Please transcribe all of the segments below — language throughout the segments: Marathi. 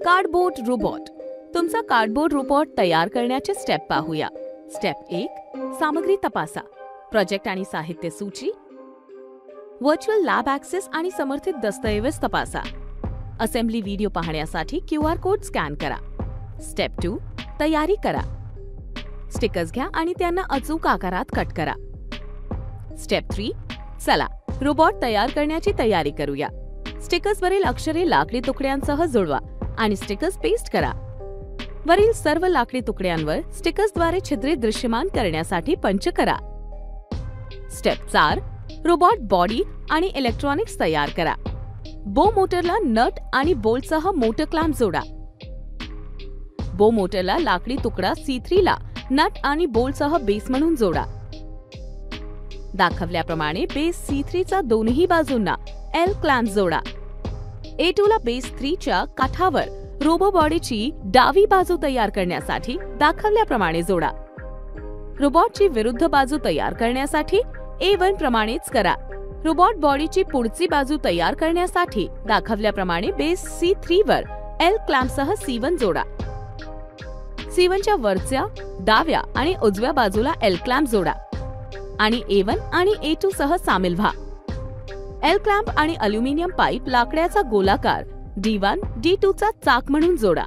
Cardboard robot. तुमचा कार्डबोर्ड रोबोट तयार करण्याचे स्टेप पाहूया। स्टेप 1, सामग्री तपासा। प्रोजेक्ट आणि साहित्य सूची, व्हर्च्युअल लॅब ॲक्सेस आणि समर्थित दस्तऐवज तपासा। असेंब्ली व्हिडिओ पाहण्यासाठी QR कोड स्कॅन करा। स्टेप 2, तयारी करा। स्टिकर्स घ्या आणि त्यांना अचूक आकारात कट करा। स्टेप 3, चला रोबोट तयार करण्याची तयारी करूया। स्टिकर्सवरील अक्षरे लाकडी तुकड्यांसह जुळवा आणि स्टिकर्स पेस्ट करा। वरील सर्व लाकडी तुकड्यांवर स्टिकर्सद्वारे छिद्रे दृश्यमान करण्यासाठी पंच करा। स्टेप 4, रोबोट बॉडी आणि इलेक्ट्रॉनिक्स तयार करा। बो मोटरला नट आणि बोल्टसह मोटर क्लॅम्प जोडा। बो मोटरला लाकडी तुकडा C3 ला नट आणि बोल्टसह बेस म्हणून जोडा। दाखवल्याप्रमाणे बेस C3 चा दोन्ही बाजूंना L क्लॅम्प जोडा। A2 ला बेस 3 च्या काठावर रोबो बॉडीची डावी बाजू तयार करण्यासाठी दाखवल्याप्रमाणे जोडा। रोबोटची विरुद्ध बाजू तयार करण्यासाठी A1 प्रमाणेच करा। रोबोट बॉडीची पुढची बाजू तयार करण्यासाठी दाखवल्याप्रमाणे बेस C3 वर L क्लॅम्पसह C1 जोडा। C1 च्या वरच्या, डाव्या आणि उजव्या बाजूला L क्लॅम्प जोडा आणि A1 आणि A2 सह सामील व्हा। L क्लॅम्प आणि अल्युमिनियम पाईप लाकड्याचा गोलाकार D1, D2 चा चाक म्हणून जोडा।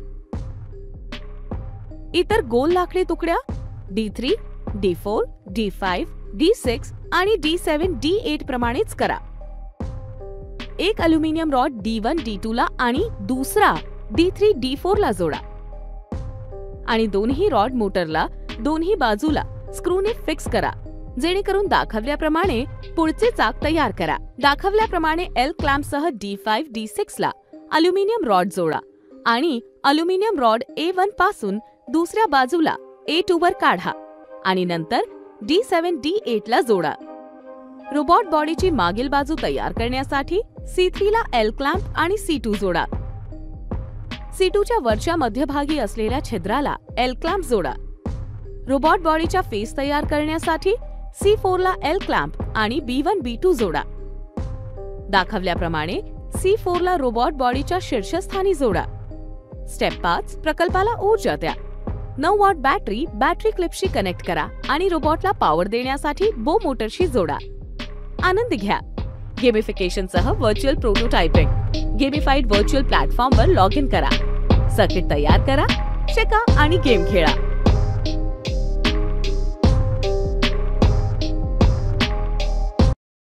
इतर गोल लाकडी तुकड्या D3, D4, D5, D6 आणि D7, D8 प्रमाणेच करा। एक अल्युमिनियम रॉड D1, D2 ला आणि दुसरा D3, D4 ला जोडा आणि दोन्ही रॉड मोटरला दोन्ही बाजूला स्क्रूने फिक्स करा, जेणेकरून दाखवल्याप्रमाणे पुढचे चाक तयार करा। दाखवल्याप्रमाणे L क्लॅम्पसह D5, D6 ला अल्युमिनियम रॉड जोडा आणि अल्युमिनियम रॉड A1 पासून दुसऱ्या बाजूला A2 वर काढा आणि नंतर D7, D8 ला जोडा। रोबोट बॉडीची मागील बाजू तयार करण्यासाठी C3 ला L क्लॅम्प आणि C2 जोडा। C2 च्या वरच्या मध्यभागी असलेल्या छिद्राला L क्लॅम्प जोडा। रोबोट बॉडीच्या फेस तयार करण्यासाठी C4 ला L क्लॅम्प आणि B1, B2 जोडा। दाखवल्याप्रमाणे C4 ला रोबोट बॉडीच्या शीर्षस्थानी जोडा। स्टेप 5, प्रकल्पाला ऊर्जा द्या। 9 वॉट बॅटरी क्लिपशी कनेक्ट करा आणि रोबोटला पॉवर देण्यासाठी बो मोटरशी जोडा। आनंद घ्या। गेमिफिकेशनसह व्हर्च्युअल प्रोटोटाइपिंग, गेमिफाईड व्हर्च्युअल प्लॅटफॉर्मवर लॉग इन करा। सर्किट तयार करा, शिका आणि गेम खेळा।